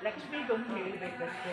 ಲಕ್ಷ್ಮಿ ಒಂದು ಹೇಳಬೇಕಷ್ಟೇ.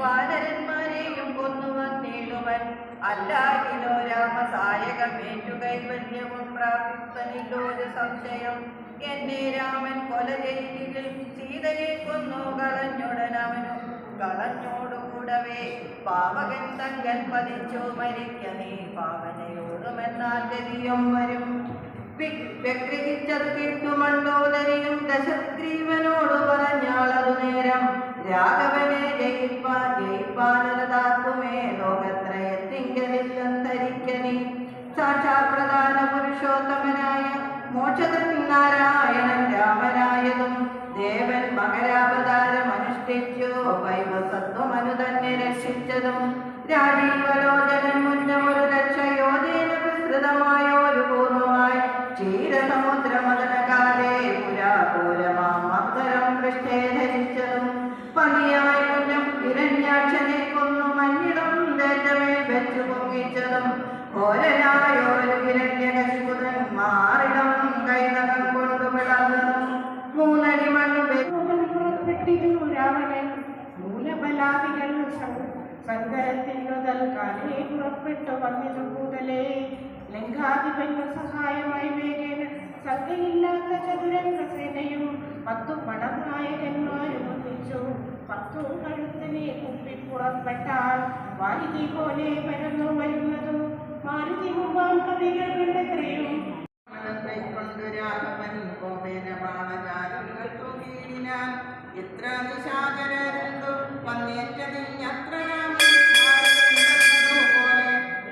വാനരന്മാരെയും കൊന്നുവന്നേടുവൻ അല്ലാകിലോ രാമസായകമേറ്റുകൈവല്യവും പ്രാപിപ്പനില്ലോരു സംശയം. എന്നെ രാമൻ കൊല ചെയ്തിൽ സീതയെ കൊന്നു കളഞ്ഞുടനവനും കളഞ്ഞോടുകൂടവേ പാവകൻ തങ്കൻ പതിച്ചു മരിക്ക നീ പാവനയോടുമെന്നാൽ ഗതിയും വരും. വ്യഗ്രഹിച്ചത് കിട്ടുമണ്ടോദരിയും ദശഗ്രീവനോട് പറഞ്ഞാളതു നേരം രാഘവനെ ജയിപ്പാനതാക്കുമേ ലോകത്രയത്തിങ്കലില്ലന്തരിക്കനി. സാക്ഷാത് പ്രധാന പുരുഷോത്തമനായ മോക്ഷതൻ നാരായണൻ രാമനായതും ദേവൻ മകരാവതാരം അനുഷ്ഠിച്ചു വൈവസത്വമനു തന്നെ രക്ഷിച്ചതും രാജീവലോചനൻ മുന്നമൊരു ലക്ഷയോജന വിസ്തൃതമായൊരു പൂർവമായി ക്ഷീരസമുദ്രമദനകാലേ പുരാപൂരമാമത്തരം പൃഷ്ഠേ ധരിച്ചതും പതിയായ കുഞ്ഞം ഹിരണ്യാക്ഷനെ കൊന്നു മഞ്ഞിടം ദേറ്റമേൽ വെച്ചു പൊങ്ങിച്ചതും ഘോരനായൊരു ഹിരണ്യകശിപുതൻ മാറിടം കൈനകം കൊണ്ടു പിളർന്നതും മൂന്നടി മണ്ണു പുറപ്പെട്ടിരുന്നു രാവണൻ മൂലബലാദികൾ സങ്കരത്തിൽ മുതൽ കാലേ പുറപ്പെട്ടു വന്നിതു കൂടലേ ലങ്കാധിപന് സഹായമായി വേഗേന സംഖ്യയില്ലാത്ത ചതുരംഗ സേനയും 10 പടനായകന്മാരും ഒന്നിച്ചു 10 കഴുത്തിനെ കുപ്പിപ്പുറപ്പെട്ടാൽ വാരിധി പോലെ പരന്നു വരുന്നതും മാരുതി മുമ്പാം കവികൾ കണ്ടെത്രയും കൊണ്ടു രാഘവൻ കോപേന ബാണജാലങ്ങൾ തൂകിയിടിനാൻ. എത്ര നിശാചരരുണ്ടു വന്നേറ്റതിൽ അത്ര പോലെ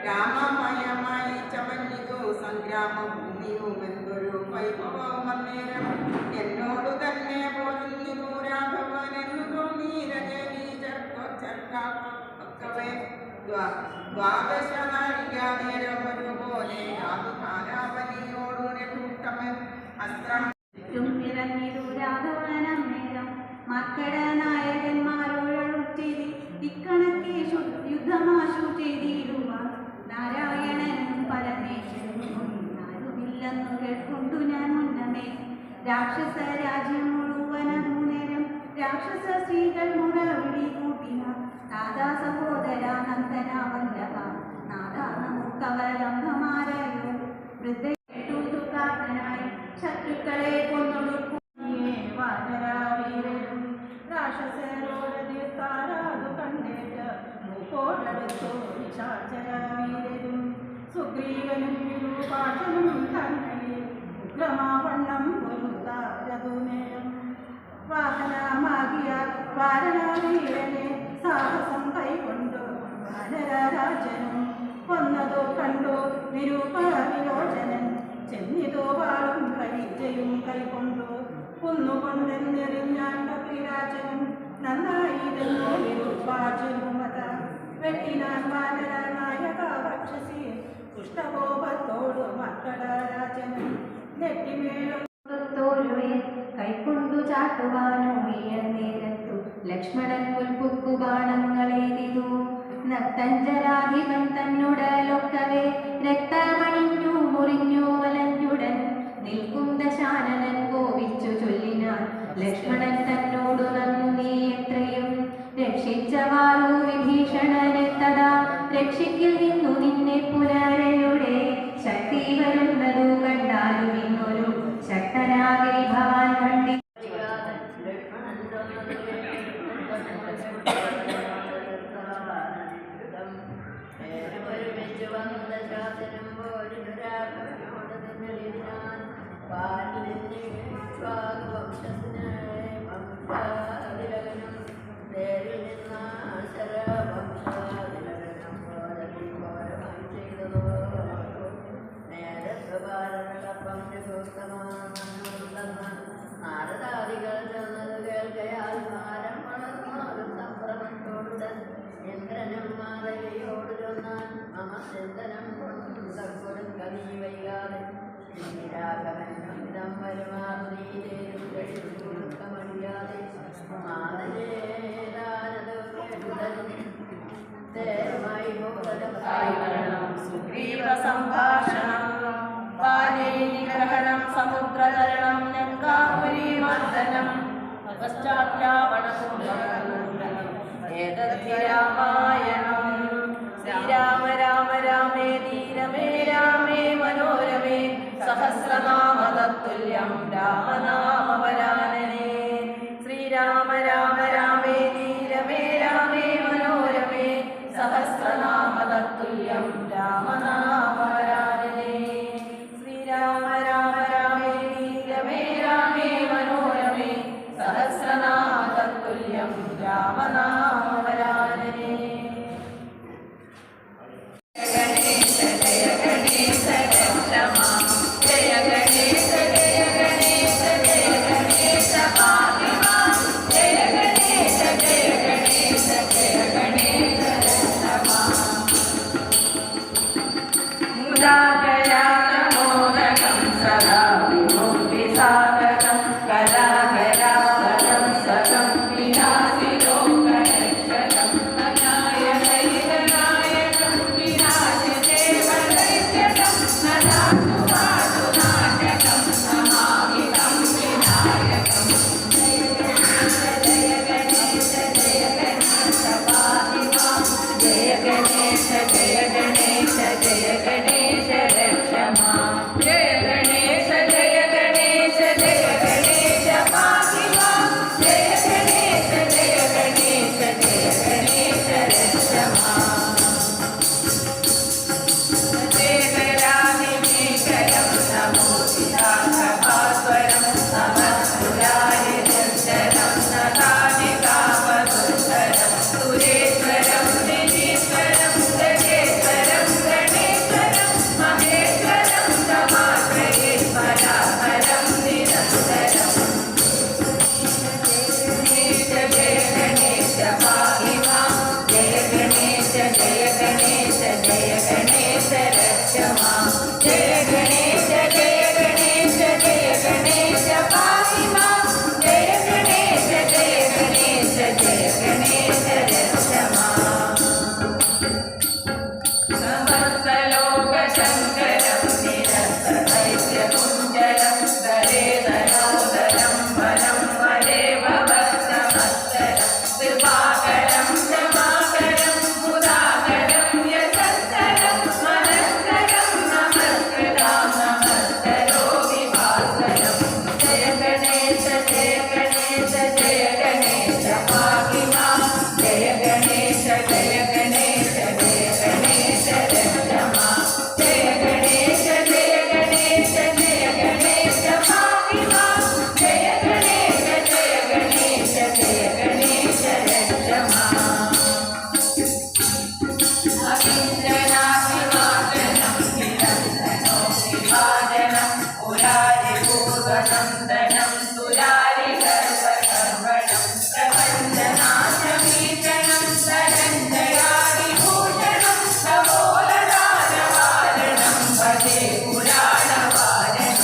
രാമമയമായി ചമഞ്ഞിതു സംഗ്രാമഭൂമിയുമെന്തൊരു വൈഭവം അന്നേരം എന്നോടു തന്നെ പോരുന്നിതു രാഘവൻ എന്നു തോന്നീരജനീചർക്കൊച്ചർക്കവേ ദ്വാദശനാഴികാനേരം ഒരുപോലെ യാതുധാരാവലിയോടു രഘുത്തമൻ അസ്ത്രം നിറഞ്ഞിരു രാഘവനന്നേരം മക്കട നായകന്മാരോടൊത്തിരി ഇക്കണക്കെ യുദ്ധമാശു ചെയ്തിടുവാൻ നാരായണനും പരമേശ്വരനും ആരുമില്ലെന്നു കേൾക്കൊണ്ടു ഞാൻ മുന്ന തന്നെ. രാക്ഷസ രാജ്യം മുഴുവനൂനരം രാക്ഷസ സ്ത്രീകൾ മുറവിളി കൂട്ടിന. നാദാ സഹോദര നന്ദന വല്ലഭ നാദാ നമുക്കവലംബമാരയോ. വൃദ്ധനായി ശത്രുക്കളെ കൊന്നൊടുക്കും വാനരാവീരരും രാക്ഷസരോട് തീർത്താരാതു കണ്ടേറ്റ് മൂക്കോടടുത്തു നിശാചരവീരരും. സുഗ്രീവനും വിരൂപാക്ഷനും തങ്ങളിൽ ഉഗ്രമാവണ്ണം പൊരുത്താരതു നേരം. വാഹനമാകിയ വാരണവീരനെ സാഹസം കൈക്കൊണ്ടു വാനരരാജനും കൊന്നതോ കണ്ടു വിരൂപവിലോചനൻ. ചെന്നിതോ വാളും പരിചയും കൈക്കൊണ്ടു കുന്നുകൊണ്ടെന്നെറിഞ്ഞാൻ കപിരാജനും. നന്നായി തന്നെ വിരൂപാചനുമത വെട്ടിനാൻ വാനര നായക ഭക്ഷസി. പുഷ്ടകോപത്തോടു മക്കളരാജനും നെറ്റിമേലോരുവേ കൈക്കൊണ്ടു ചാട്ടുവാനോ നേരത്തു ലക്ഷ്മണൻ പുൽപ്പുക്കു ബാണങ്ങളെയ്തിതു. നക്തഞ്ചരാധിപൻ തന്നുടലൊക്കവേ രക്തമണിഞ്ഞു മുറിഞ്ഞു വലഞ്ഞുടൻ നിൽക്കും ദശാനനൻ കോപിച്ചു ചൊല്ലിനാൻ. ലക്ഷ്മണൻ തന്നോടു നന്നു നീ എത്രയും രക്ഷിച്ചവാറു വിഭീഷണനെത്തതാ. രക്ഷിക്കിൽ നിന്നു നിന്നെ പുനരയുടെ ശക്തി വരുന്നതു കണ്ടാലും ഇന്നൊരു ശക്തനാകെ ഭവാൻ കണ്ടി. നാരദാദികൾ ചെന്നത് കേൾക്കയാൽ ഭാരം വളർന്നാലും സംഭ്രമത്തോടുടൻ ഇന്ദ്രനും മാതലിയോട് ചൊന്നാൻ. മമ ചിന്തനം കനീ വൈകാതെ രാഘവനും ഇതം വരുമാറുതീരേരും കൊടുക്കമടിയാതെ. മാതലേതാനത് കേട്ടുതരുമായി സുഗ്രീവ സംഭാഷണം ബാലേനിഗ്രഹണം സമുദ്രതരണം ലങ്കാപുരീമർദ്ദനം പശ്ചാത്രാവണകുംഭകർണനം ഏതദ്ധി രാമായണം. ശ്രീരാമ രാമ രാമേതി രമേ രാമേ മനോരമേ സഹസ്രനാമ തത്തുല്യം രാമനാമവരാനനേ. ശ്രീരാമ രാമ രാമേതി രമേ രാമേ മനോരമേ സഹസ്രനാമ തത്തുല്യം രാമനാമവരാനനേ. ശ്രീരാമ രാമ രാമേതി രമേ രാമേ മനോരമേ സഹസ്രനാമ തത്തുല്യം രാമനാമവരാനനേ. ഗണേശ ജയ ഗണേശ രക്ഷമാ ജയ ഗണേശ ജയ ഗണേശ ജയ സർവനന്ദനം തുലാരി സർവസർവണം പ്രപഞ്ചനാശമീശനം ധനഞ്ജയാദിഭൂഷണം കപോലദാനവാരണം ഭജേ പുരാണവാരണം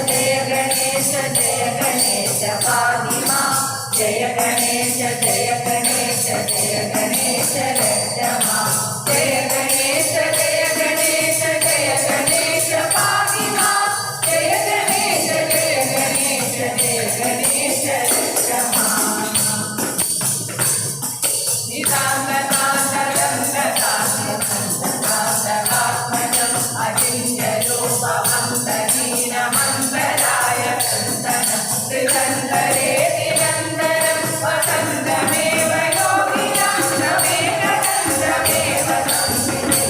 ജയ ഗണേശ ജയ ഗണേശ പാഹി മാം ജയ ഗണേശ ജയ ഗണേശ ജയ ഗണേശ രക്ഷ മാം ജയ ഗണേശ ജയ ഗണേശ ജയ ഗണേശ പാഹി മാം ജയ ഗണേശ ജയ ഗണേശ ജയ ഗണേശ രക്ഷ മാം നിതാന്തകാന്തരംഗതാത്മജം അജിഞ്ജരൂപമന്തഹീനമന്തരായ ചന്ദനം ത്രിതന്തരേ നിരന്തരം വസന്തമേവ യോഗിനാം രമേകതന്ത്രമേവ സംവിദേ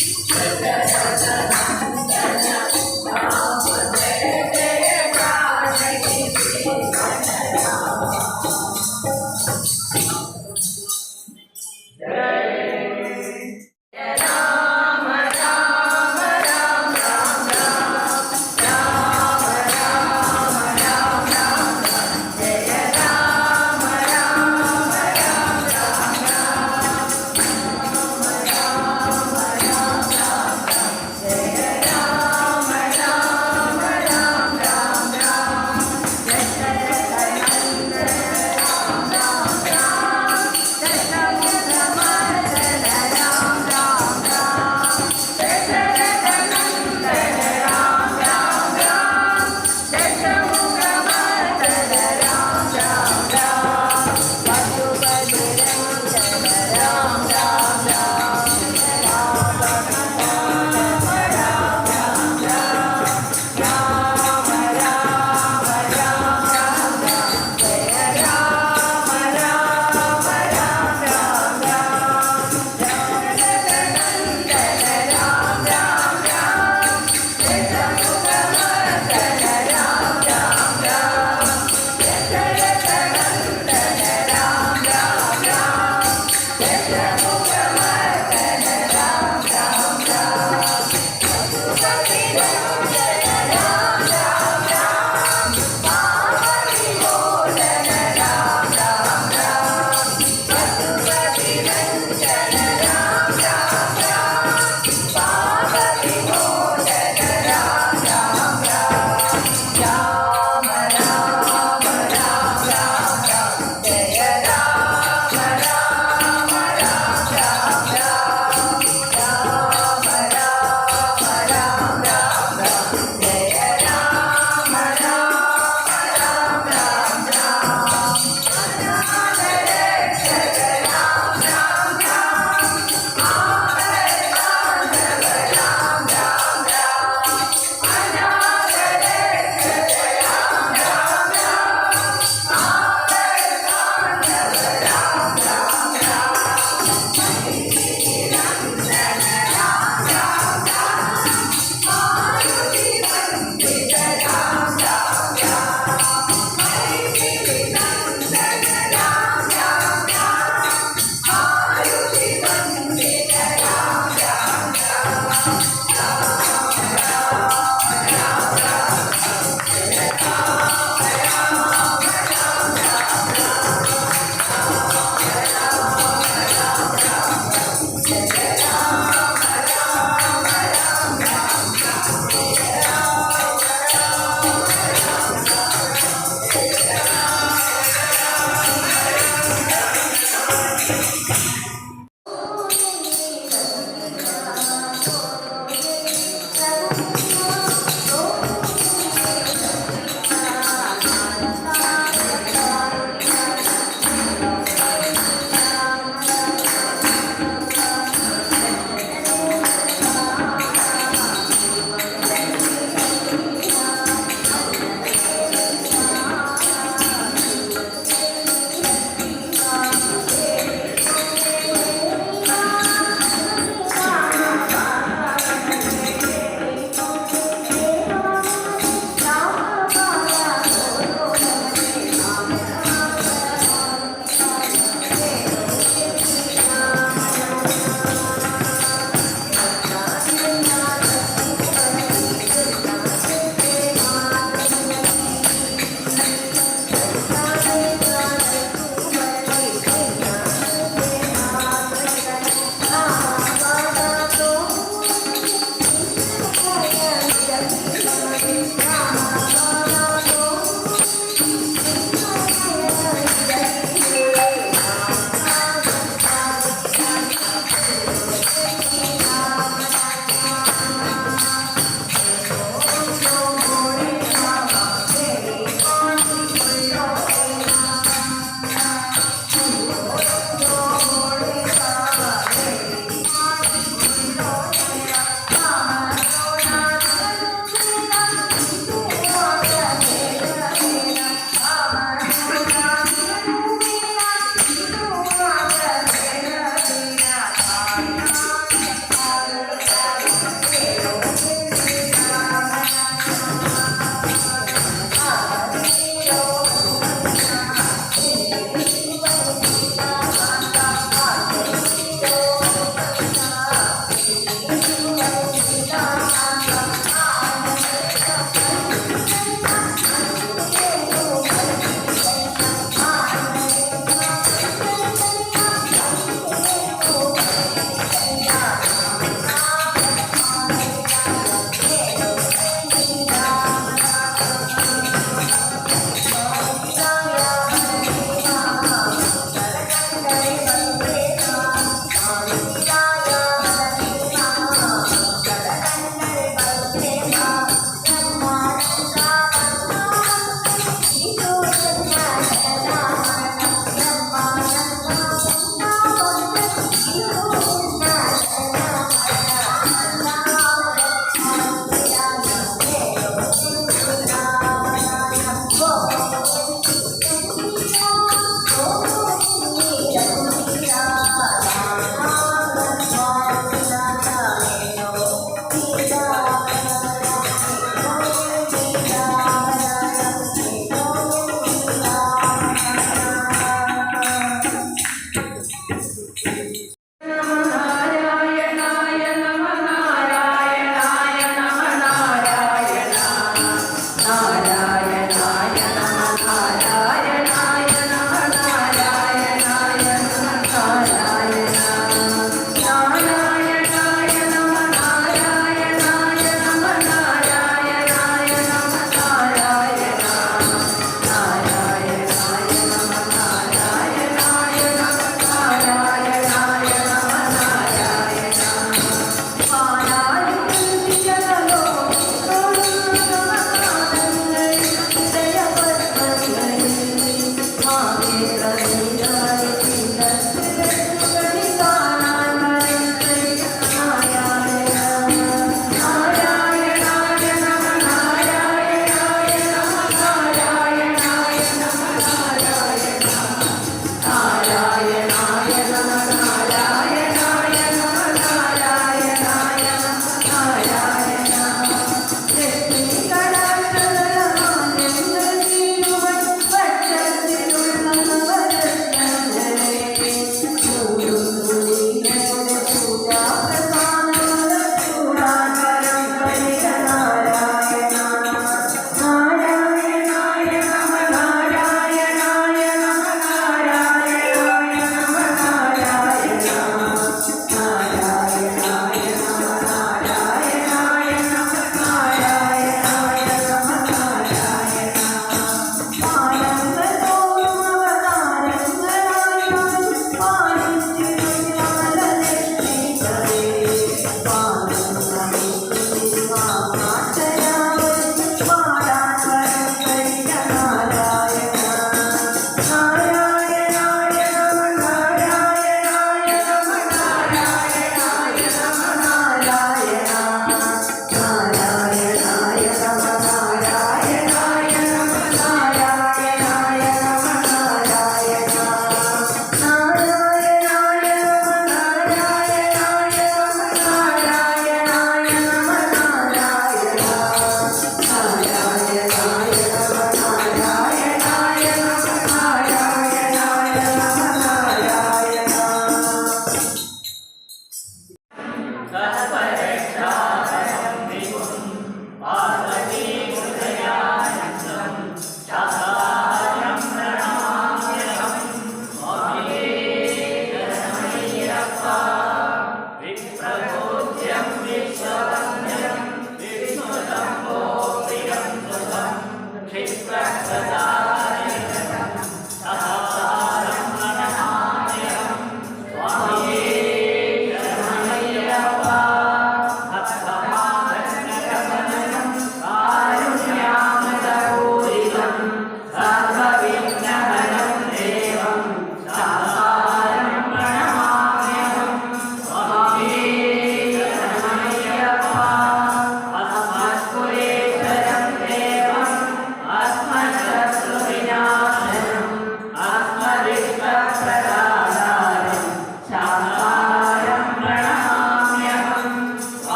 ജയ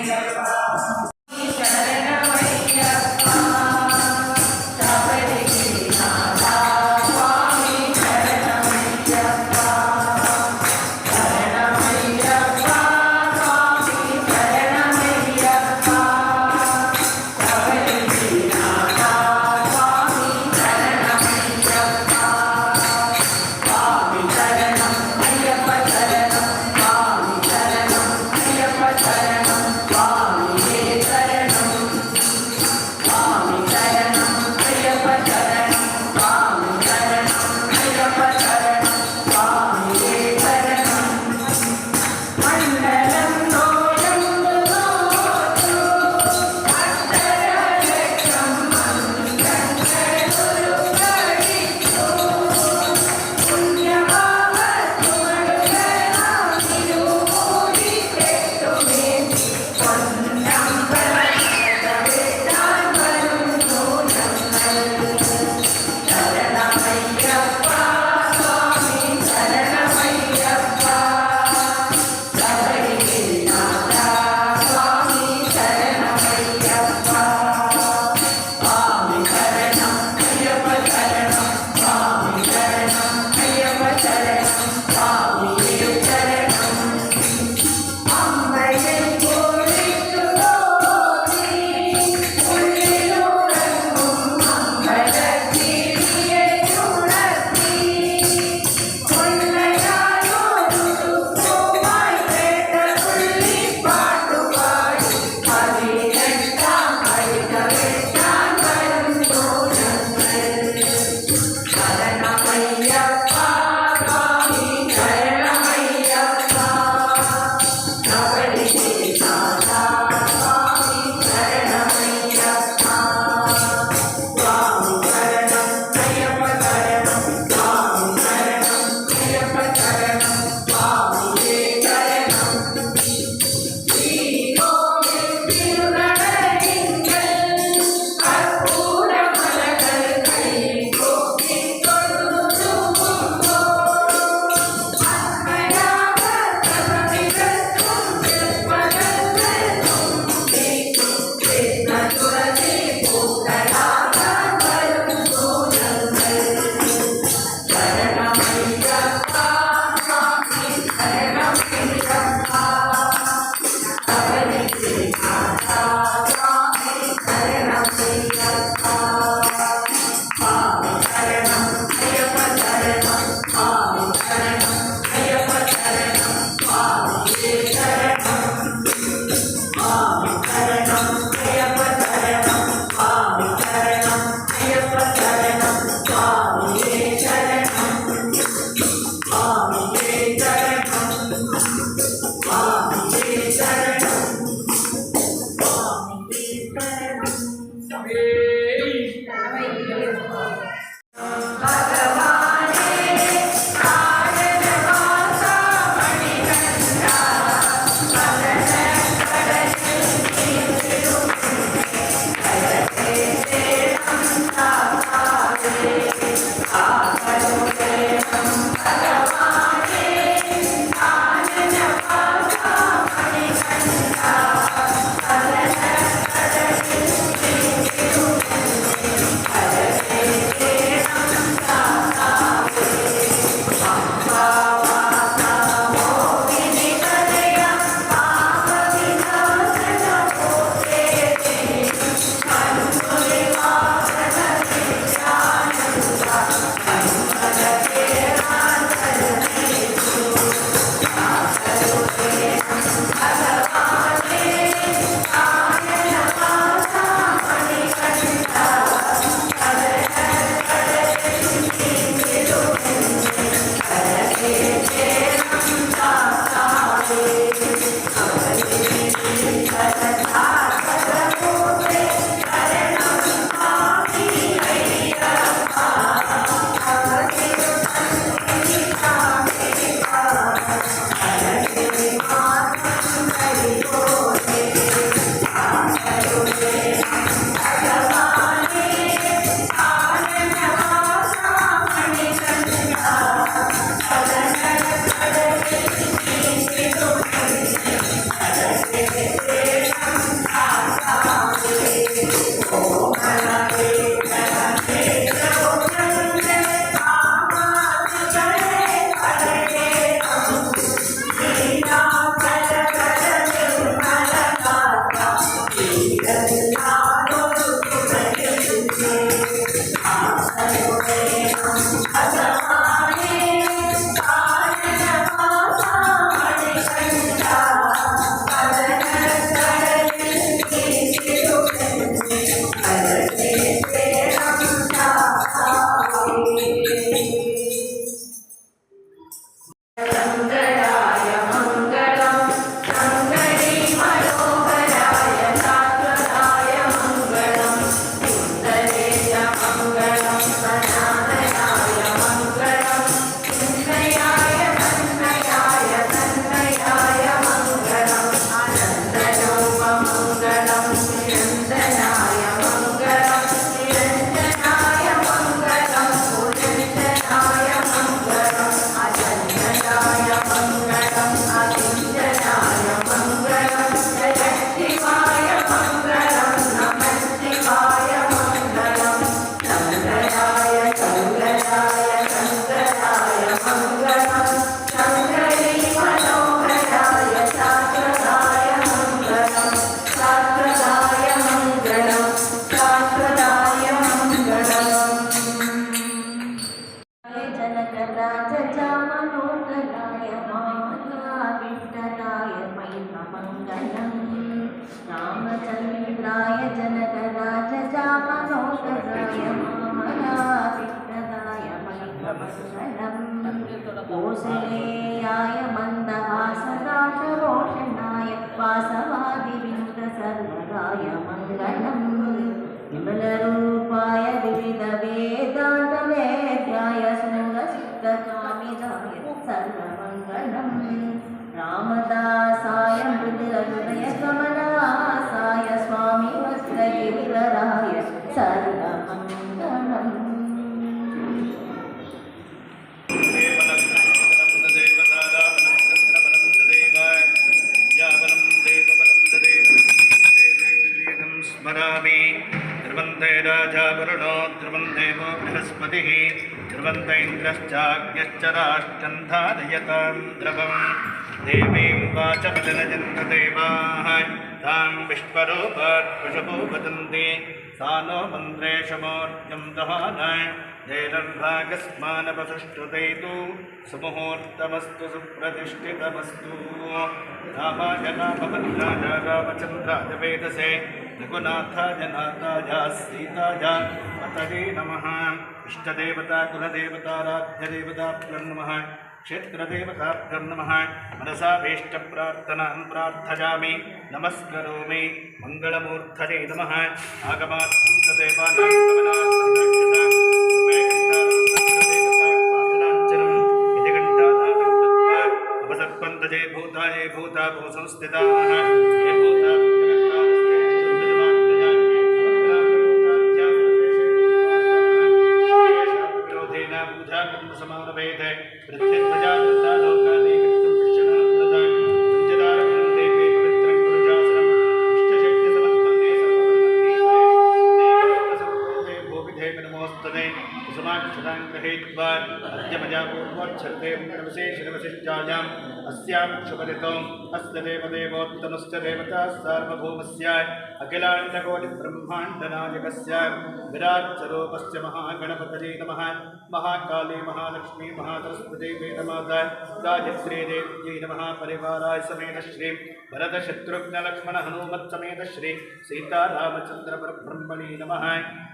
ശരണം मङ्गलं निरञ्जनाय मङ्गलं निरञ्जनाय मङ्गलं पुरञ्जनाय मङ्गलम् अजञ्जनाय मङ्गलम् अकिञ्चनाय मङ्गलं जय शिवाय मङ्गलं नमः शिवाय मङ्गलं शङ्कराय शङ्कराय शङ्कराय मङ्गलं शङ्करी मनोहराय शाश्वताय मङ्गलं शाश्वताय मङ्गलं शाश्वताय मङ्गलम् जनकराजचामनोकराय महाविष्टराय महिममङ्गलम् रामचन्द्राय जनकराजचामनोकराय महाविष्टराय महिममङ्गलम् कौसलेयाय मन्दहासराशरोषणाय वासवादिविन्दसर्वराय मङ्गलम् विमलरूपाय विविधवेदान्तवेद्याय सुरसिद्धकामिदाय सर्वमङ्गलम् रामदासाय मृदुहृदयकमलवासाय स्वामी वस्त्रगिरिवराय सर्वमङ्गलम् स्मरामि ध्रुवन्ते राजा वरुणो ध्रुवं देवो बृहस्पतिः ध्रुवन्त इन्द्रश्चाग्न्यश्च राष्ट्रं धारयतां ध्रुवम् देवीं वाचमजनयन्त देवाः तां विश्वरूपात् पशुभो वदन्ति सा नो मन्त्रेशमूर्तिं दहान धैर्यभागस्मानवसुष्टुते तु सुमुहूर्तमस्तु सुप्रतिष्ठितमस्तु रामाय रामभद्राय रामचन्द्राय वेदसे रघुनाथाय नाथाय सीताय पतये नमः इष्टदेवता कुलदेवताराध्यदेवताभ्यो नमः क्षेत्रदेवताभ्यो नमः मनसाभीष्टप्रार्थनां प्रार्थयामि नमस्करोमि मङ्गलमूर्धये नमः आगमार्थं तदेवानां अपसर्पन्तजे भूताये भूतापो संस्थिताः ये भूता समानवेदे पृथ्वीध्वजा लोकादीकृतं विश्वनाथं संजदारं देवे पवित्रं गुरुजासनम् इष्टशक्तिसमत्पन्ने सर्वमन्त्रे भूविधे नमोस्तुते कुसुमाक्षरां गृहीत्वा अद्य मया पूर्वोच्छ्रते विशेषणवशिष्टायाम् अस्यां शुभऋतौ अस्य देवदेवोत्तमस्य देवता सार्वभौमस्य अखिलाण्डकोटिब्रह्माण्डनायकस्य विराट्स्वरूपस्य महागणपतये नमः महाकाली महालक्ष्मी महासरस्वती वेदमाता गायत्री देव्यै नमः परिवाराय समेत श्री भरतशत्रुघ्नलक्ष्मण हनुमत् समेत श्री सीतारामचन्द्रपरब्रह्मणे नमः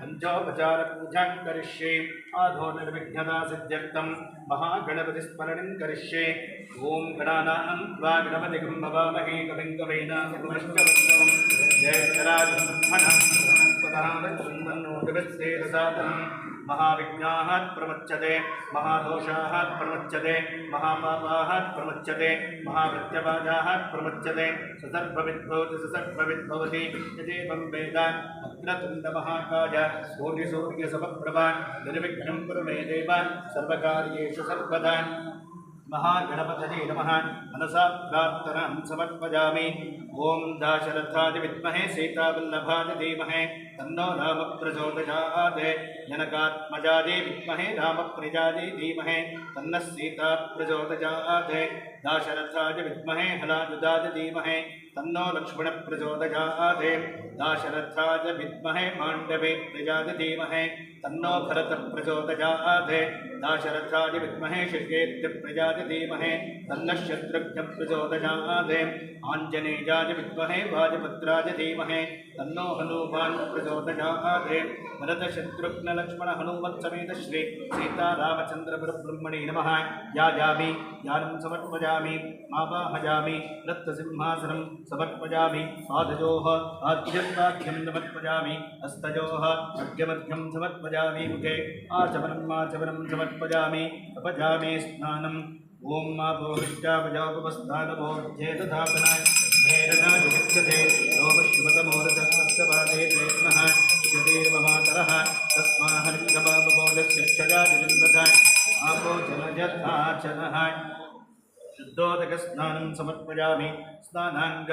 पञ्चोपचारपूजां करिष्ये आधो निर्विघ्नता सिद्ध्यर्थं महागणपतिस्मरणं करिष्ये ॐ गणानां त्वा गणपतिं भवामहे कविं कवीनामुपमश्रवस्तवं जयराजं ब्रह्मणः महाविघ्नाः प्रमुच्यते महादोषाः प्रमुच्यते महापापाः प्रमुच्यते महावृत्यवाजाः प्रमुच्यते ससर्वविद्भवति ससर्वविद्भवति यदेवं वेद वक्रतुण्डमहाकाय कोटिसूर्यसमप्रभा निर्विघ्नं कुरु मे देव सर्वकार्येषु सर्वदा महागणपतये नमः मनसा प्रार्थनां समर्पयामि ॐ दाशरथाय विद्महे सीतावल्लभाय धीमहि तन्नो राम प्रचोदयात् जनकात्मजाय विद्महे रामप्रियाय धीमहि तन्नः सीता प्रचोदयात् दाशरथाय विद्महे हलायुधाय धीमहि तन्नो लक्ष्मण प्रचोदयात् दाशरथाय विद्महे माण्डवे प्रजाय धीमहि तन्नो भरत प्रचोदयात् दाशरथाय विद्महे शिष्येत्य प्रजाय धीमहि तन्नः शत्रुघ्न प्रचोदयात् आञ्जनेयाय विद्महे वाजपुत्राय धीमहि तन्नो हनुमान् प्रचोदयात् भरतशत्रुघ्नलक्ष्मण हनुमत् समेत श्री सीतारामचन्द्रपरब्रह्मणे नमः याजामि ज्ञानं समर्पयामि आवाहयामि रत्नसिंहासनं समर्पयामि पादयोः आद्यन्ताख्यं समर्पयामि हस्तयोः अर्घ्यमर्घ्यं समर्पयामि मुखे आचमनं समर्पयामि अपजामि स्नानम् ॐ माभो हृष्टावयोपस्थानभो चेतधापनाय भेरनाय गच्छते लोभश्व आचमः शुद्धोदकस्नानं समर्पयामि स्नानाङ्ग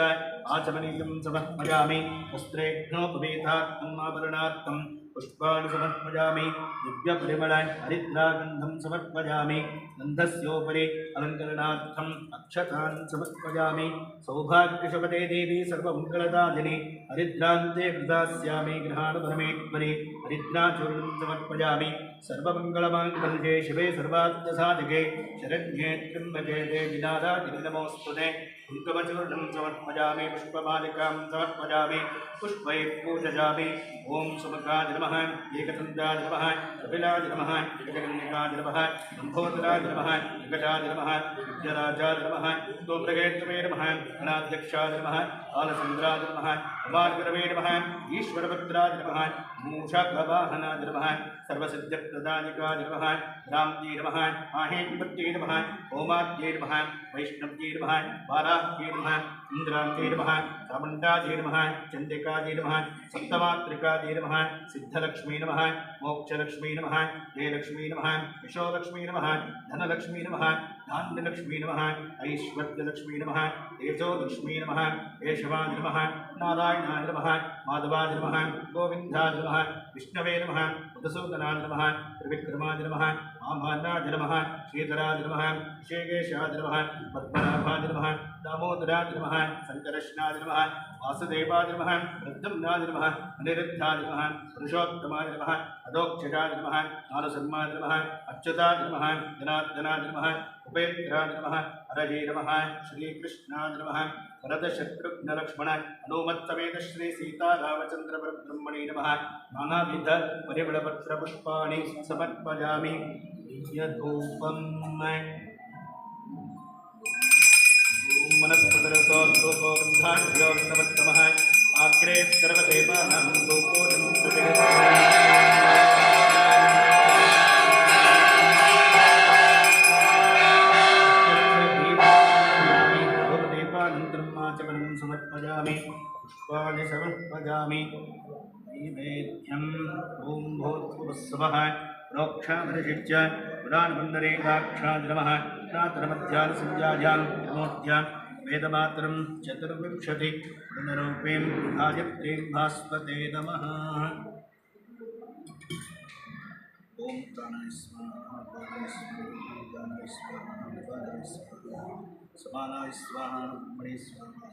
आचमनीयं समर्पयामि वस्त्रेघ्नोपवेतार्थम् आभरणार्थं पुष्पाणि समर्पयामि दिव्यपरिमळ हरिद्रागन्धं समर्पयामि गन्धस्योपरि अलङ्करणार्थम् अक्षतान् समर्पयामि सौभाग्यशुभदे देवी सर्वमङ्गलदायिनि हरिद्रान्ते कृतास्यामि गृहाणपरमेश्वरि हरिद्राचूर्णं समर्पयामि सर्वमङ्गलमाङ्गल्ये शिवे सर्वार्थसाधके शरण्ये त्र्यम्बके देवि नारायणि नमोऽस्तुते कुङ्कुमचूर्णं समर्पयामि पुष्पमालिकां समर्पयामि पुष्पैः पूजयामि ॐ सुमुखाय नमः एकदन्ताय नमः कपिलाय नमः एककन्यकाय नमः लम्बोदराय नमः जगजाय नमः विद्यराजाय नमः स्तोत्रगेत्रवे नमः गणाध्यक्षाय नमः कालचन्द्राय नमः अमार्गरवे नमः ईश्वरभद्राय नमः मूषकवाहनाय नमः सर्वसिद्धिप्रदायकाय नमः राम्ये नमः माहेश्वर्यै नमः ओमात्यै नमः वैष्णव्यै नमः वाराह्यै नमः इन्द्रान्यै नमः चामुण्डायै नमः चण्डिकायै नमः सप्तमात्रिकायै नमः सिद्धलक्ष्मी नमः मोक्षलक्ष्मी नमः जयलक्ष्मी नमः यशोलक्ष्मी नमः धनलक्ष्मी नमः धान्यलक्ष्मी नमः ऐश्वर्यलक्ष्मी नमः तेजोलक्ष्मी नमः केशवाय नमः नारायणाय नमः माधवाय नमः गोविन्दाय नमः विष्णवे नमः मधुसूदनाय नमः त्रिविक्रमाय नमः आमानाय नमः श्रीधराय नमः ऋषिकेशाय नमः पद्मनाभाय नमः दामोदराय नमः शङ्करष्णाय नमः वासुदेवाय नमः प्रद्युम्नाय नमः अनिरुद्धाय नमः पुरुषोत्तमाय नमः अधोक्षजाय नमः नारसिंहाय नमः अच्युताय नमः जनार्दनाय नमः उपेन्द्राय नमः हरये नमः श्रीकृष्णाय नमः वरदशत्रुघ्नलक्ष्मण हनुमत्समेत श्री सीतारामचन्द्रब्रह्मणे नमः नानाविध परिमलपत्रपुष्पाणि समर्पयामि यधूपम् मनस्पतरसोऽन्तोगन्धाढ्योर्नमत्तमः आग्रे सर्वदेवानां धूपोऽयं दीपानन्तरम् आचमनं समर्पयामि पुष्पाणि समर्पयामि नैवेद्यम् ॐ भूर्भुवस्सवः प्रोक्षामरिचित्य पुराणबन्धरेखाक्षाय नमः प्रातरमध्याह्नसन्ध्यायां नमोऽध्यां वेदमातरं चतुर्विंशति पुनरूपीं गायत्रीं भास्वते नमः ॐ प्राणाय स्वाहा प्राणाय स्वाहा प्राणाय स्वाहा प्राणाय स्वाहा समानाय स्वाहा ब्रह्मणे स्वाहा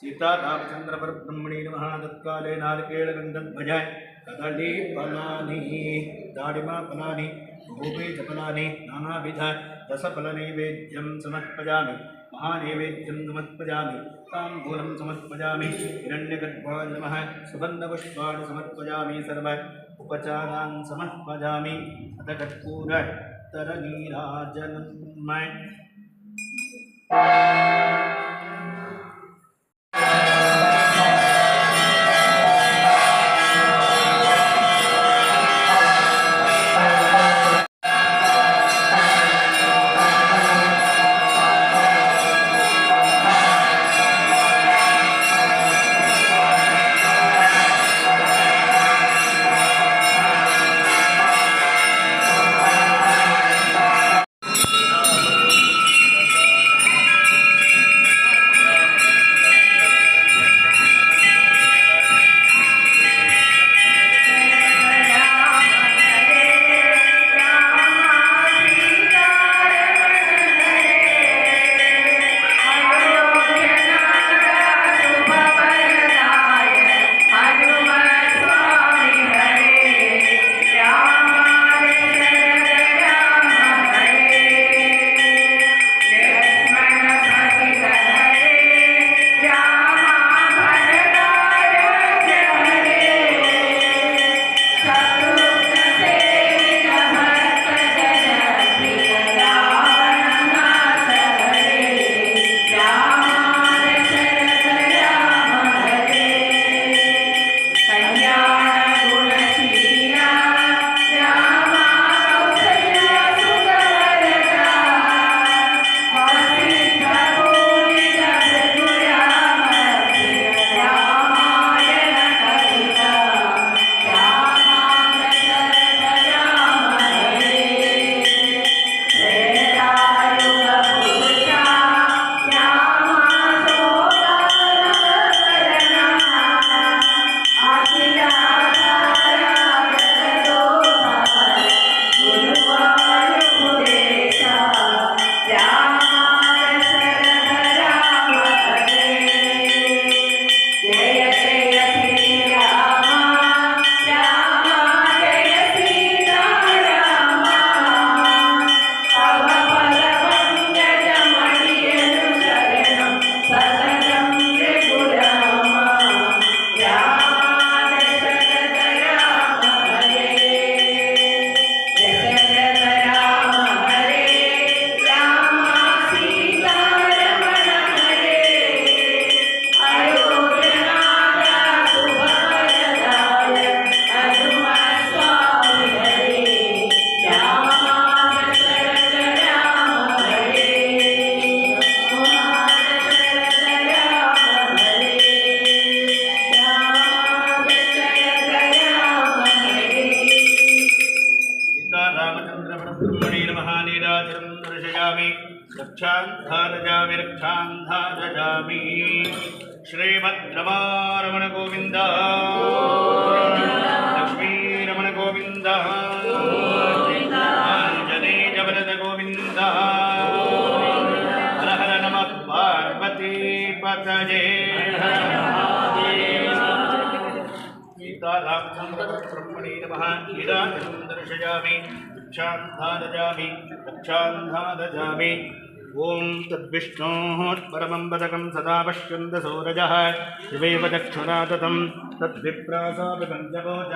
सीतारामचन्द्रपरब्रह्मणे नमः तत्काले नारिकेलगन्धध्वजाय कदलीफलानि दाडिमाफलानि भूपेजफलानि नानाविध रसफलनैवेद्यं समर्पयामि महानैवेद्यं समर्पयामि ताम्बूलं समर्पयामि हिरण्यगर्भाय नमः सुगन्धपुष्पाणि समर्पयामि सर्व उपचारान् समर्पयामि अथ कर्पूरतरनीराजनमय रक्षान्धारजामि रक्षान्धारजामि श्रीभद्रमारमण गोविन्द लक्ष्मीरमण गोविन्द आञ्जनेयवरद गोविन्द हर हर नमः पार्वतीपतये सीतारामचन्द्रब्रह्मणे नमः गिराजं दर्शयामि रक्षान्धारजामि रक्षान्धारजामि ॐ तद्विष्णोः परमं पदकं सदा पश्यन्तसौरजः शिवैव चक्षुरा ततं तद्विप्रासापि पञ्चभोज